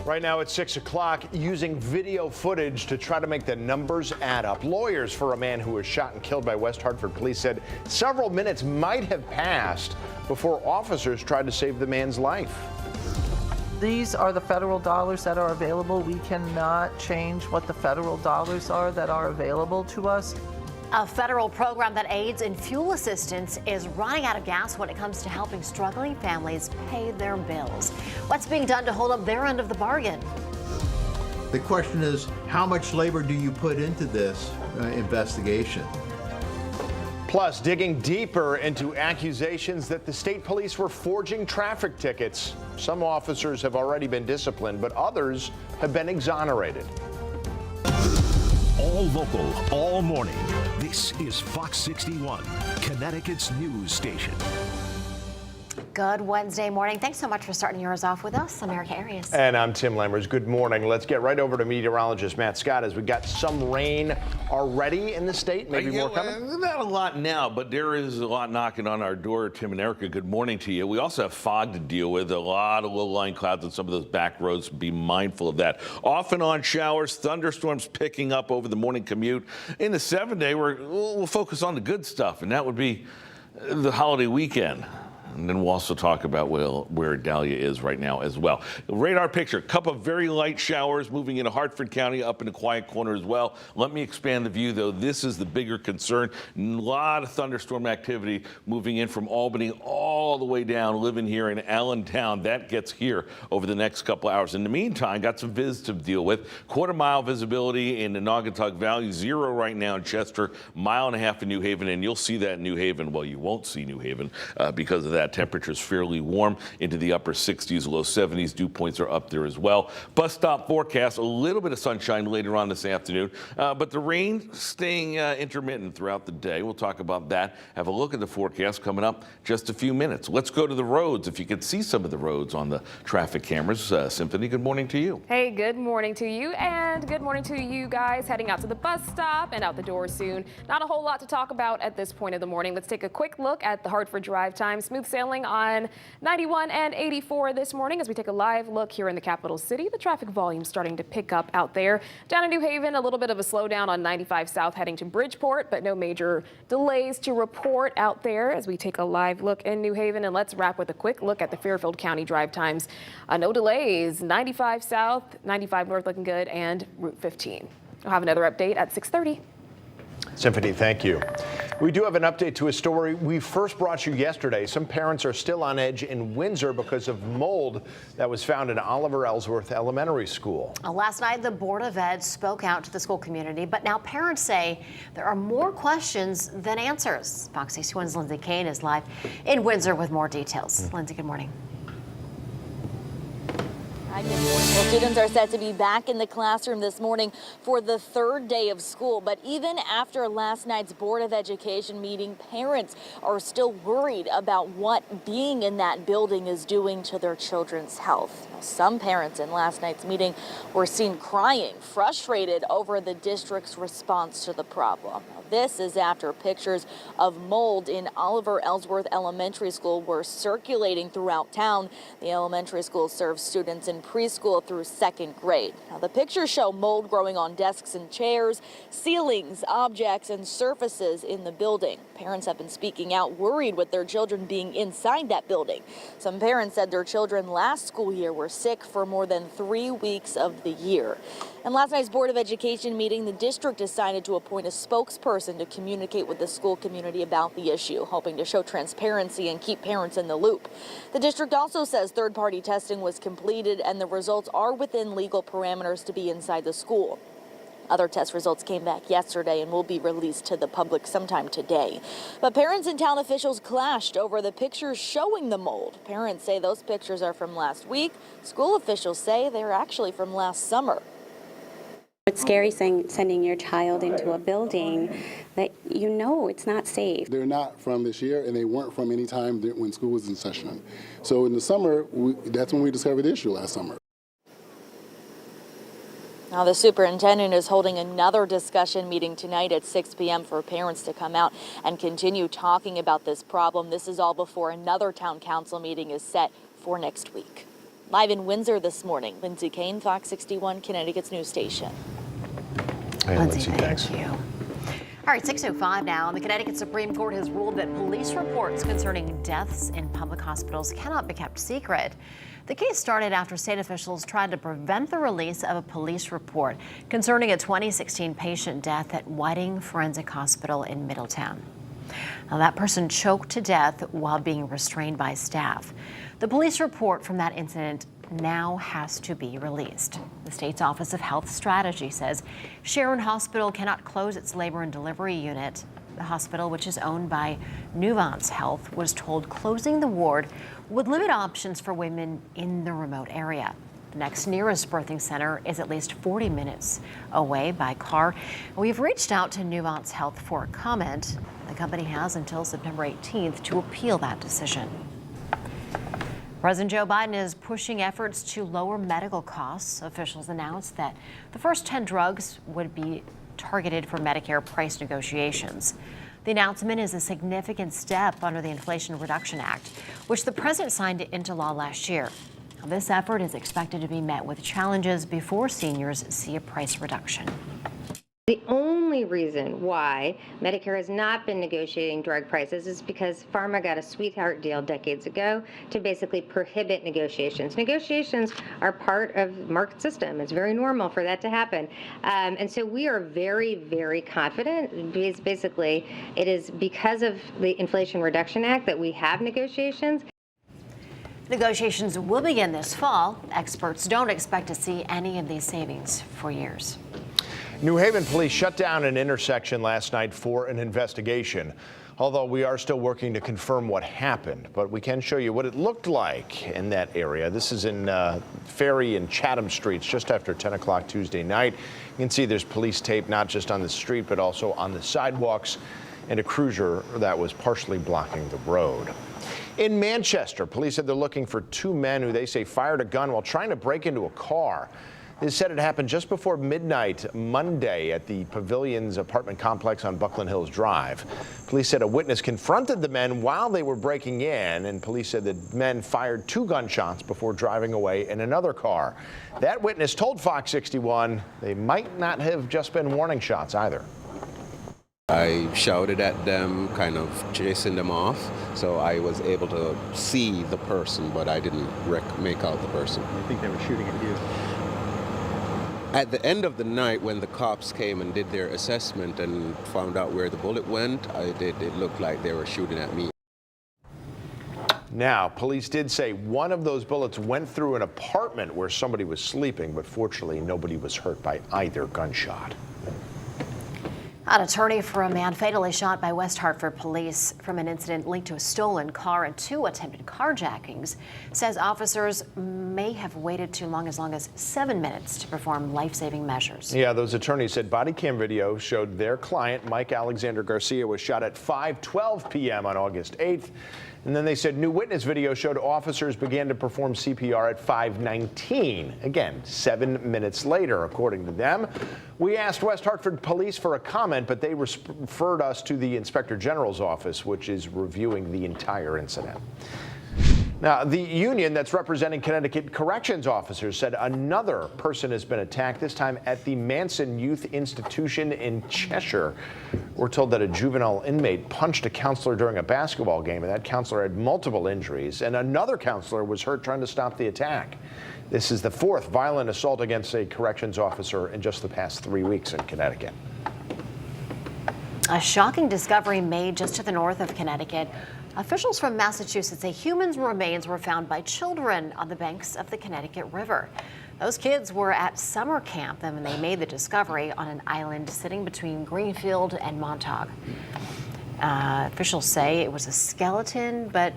Right now at 6 o'clock, using video footage to try to make the numbers add up. Lawyers for a man who was shot and killed by West Hartford police said several minutes might have passed before officers tried to save the man's life. These are the federal dollars that are available. We cannot change what the federal dollars are that are available to us. A federal program that aids in fuel assistance is running out of gas when it comes to helping struggling families pay their bills. What's being done to hold up their end of the bargain? The question is, how much labor do you put into this investigation? Plus, digging deeper into accusations that the state police were forging traffic tickets. Some officers have already been disciplined, but others have been exonerated. All local, all morning. This is Fox 61, Connecticut's news station. Good Wednesday morning. Thanks so much for starting yours off with us. I'm Erica Arias. And I'm Tim Lammers. Good morning. Let's get right over to meteorologist Matt Scott as we got some rain already in the state. Maybe more coming? Not a lot now, but there is a lot knocking on our door. Tim and Erica, good morning to you. We also have fog to deal with, a lot of low-lying clouds on some of those back roads. Be mindful of that. Off and on showers, thunderstorms picking up over the morning commute. In the 7-day, we'll focus on the good stuff, and that would be the holiday weekend. And then we'll also talk about where Dahlia is right now as well. Radar picture, couple of very light showers moving into Hartford County, up in the quiet corner as well. Let me expand the view, though. This is the bigger concern. A lot of thunderstorm activity moving in from Albany all the way down, living here in Allentown. That gets here over the next couple hours. In the meantime, got some viz to deal with. Quarter-mile visibility in the Naugatuck Valley, 0 right now in Chester, 1.5 miles in New Haven, and you'll see that in New Haven. Well, you won't see New Haven because of that. Temperatures fairly warm into the upper 60s, low 70s. Dew points are up there as well. Bus stop forecast, a little bit of sunshine later on this afternoon, but the rain staying intermittent throughout the day. We'll talk about that. Have a look at the forecast coming up just a few minutes. Let's go to the roads. If you could see some of the roads on the traffic cameras. Symphony, good morning to you. Hey, good morning to you, and good morning to you guys heading out to the bus stop and out the door soon. Not a whole lot to talk about at this point of the morning. Let's take a quick look at the Hartford drive time. Smooth sailing on 91 and 84 this morning as we take a live look here in the capital city. The traffic volume starting to pick up out there. Down in New Haven, a little bit of a slowdown on 95 South heading to Bridgeport, but no major delays to report out there as we take a live look in New Haven. And let's wrap with a quick look at the Fairfield County drive times. No delays, 95 South, 95 North looking good, and Route 15. I'll have another update at 6:30. Symphony, thank you. We do have an update to a story we first brought you yesterday. Some parents are still on edge in Windsor because of mold that was found in Oliver Ellsworth Elementary School. Last night, the Board of Ed spoke out to the school community, but now parents say there are more questions than answers. Fox 61's Lindsay Kane is live in Windsor with more details. Lindsay, good morning. Well, students are set to be back in the classroom this morning for the 3rd day of school. But even after last night's Board of Education meeting, parents are still worried about what being in that building is doing to their children's health. Some parents in last night's meeting were seen crying, frustrated over the district's response to the problem. This is after pictures of mold in Oliver Ellsworth Elementary School were circulating throughout town. The elementary school serves students in preschool through 2nd grade. Now, the pictures show mold growing on desks and chairs, ceilings, objects, and surfaces in the building. Parents have been speaking out, worried with their children being inside that building. Some parents said their children last school year were sick for more than 3 weeks of the year. In last night's Board of Education meeting, the district decided to appoint a spokesperson to communicate with the school community about the issue, hoping to show transparency and keep parents in the loop. The district also says third-party testing was completed and the results are within legal parameters to be inside the school. Other test results came back yesterday and will be released to the public sometime today. But parents and town officials clashed over the pictures showing the mold. Parents say those pictures are from last week. School officials say they're actually from last summer. It's scary sending your child into a building that you know it's not safe. They're not from this year, and they weren't from any time when school was in session. So in the summer, that's when we discovered the issue last summer. Now, the superintendent is holding another discussion meeting tonight at 6 p.m. for parents to come out and continue talking about this problem. This is all before another town council meeting is set for next week. Live in Windsor this morning, Lindsay Kane, Fox 61, Connecticut's news station. Hey, Lindsay, thank thanks. you. All right, 6:05 now. The Connecticut Supreme Court has ruled that police reports concerning deaths in public hospitals cannot be kept secret. The case started after state officials tried to prevent the release of a police report concerning a 2016 patient death at Whiting Forensic Hospital in Middletown. Now, that person choked to death while being restrained by staff. The police report from that incident now has to be released. The state's Office of Health Strategy says Sharon Hospital cannot close its labor and delivery unit. The hospital, which is owned by Nuvance Health, was told closing the ward would limit options for women in the remote area. The next nearest birthing center is at least 40 minutes away by car. We've reached out to Nuvance Health for a comment. The company has until September 18th to appeal that decision. President Joe Biden is pushing efforts to lower medical costs. Officials announced that the first 10 drugs would be targeted for Medicare price negotiations. The announcement is a significant step under the Inflation Reduction Act, which the president signed into law last year. This effort is expected to be met with challenges before seniors see a price reduction. The only reason why Medicare has not been negotiating drug prices is because pharma got a sweetheart deal decades ago to basically prohibit negotiations. Negotiations are part of the market system. It's very normal for that to happen. And so we are very, very confident. Basically, it is because of the Inflation Reduction Act that we have negotiations. Negotiations will begin this fall. Experts don't expect to see any of these savings for years. New Haven police shut down an intersection last night for an investigation. Although we are still working to confirm what happened, but we can show you what it looked like in that area. This is in Ferry and Chatham Streets just after 10 o'clock Tuesday night. You can see there's police tape not just on the street, but also on the sidewalks, and a cruiser that was partially blocking the road. In Manchester, police said they're looking for two men who they say fired a gun while trying to break into a car. They said it happened just before midnight Monday at the Pavilions apartment complex on Buckland Hills Drive. Police said a witness confronted the men while they were breaking in, and police said the men fired 2 gunshots before driving away in another car. That witness told Fox 61 they might not have just been warning shots either. I shouted at them, kind of chasing them off, so I was able to see the person, but I didn't make out the person. You think they were shooting at you? At the end of the night, when the cops came and did their assessment and found out where the bullet went, it looked like they were shooting at me. Now, police did say one of those bullets went through an apartment where somebody was sleeping, but fortunately nobody was hurt by either gunshot. An attorney for a man fatally shot by West Hartford police from an incident linked to a stolen car and 2 attempted carjackings says officers may have waited too long as 7 minutes to perform life-saving measures. Yeah, those attorneys said body cam video showed their client, Mike Alexander Garcia, was shot at 5:12 p.m. on August 8th. And then they said new witness video showed officers began to perform CPR at 5:19. Again, 7 minutes later, according to them. We asked West Hartford police for a comment, but they referred us to the Inspector General's office, which is reviewing the entire incident. Now, the union that's representing Connecticut corrections officers said another person has been attacked, this time at the Manson Youth Institution in Cheshire. We're told that a juvenile inmate punched a counselor during a basketball game, and that counselor had multiple injuries, and another counselor was hurt trying to stop the attack. This is the 4th violent assault against a corrections officer in just the past 3 weeks in Connecticut. A shocking discovery made just to the north of Connecticut. Officials from Massachusetts say human remains were found by children on the banks of the Connecticut River. Those kids were at summer camp and they made the discovery on an island sitting between Greenfield and Montauk. Officials say it was a skeleton, but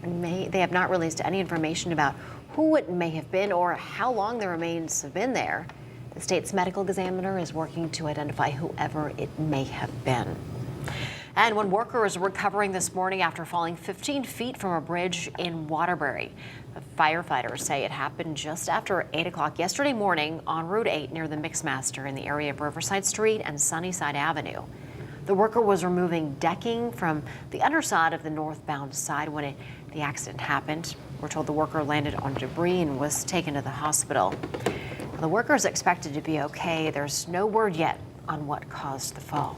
they have not released any information about who it may have been or how long the remains have been there. The state's medical examiner is working to identify whoever it may have been. And one worker is recovering this morning after falling 15 feet from a bridge in Waterbury. The firefighters say it happened just after 8 o'clock yesterday morning on Route 8 near the Mixmaster in the area of Riverside Street and Sunnyside Avenue. The worker was removing decking from the underside of the northbound side when the accident happened. We're told the worker landed on debris and was taken to the hospital. The worker is expected to be okay. There's no word yet on what caused the fall.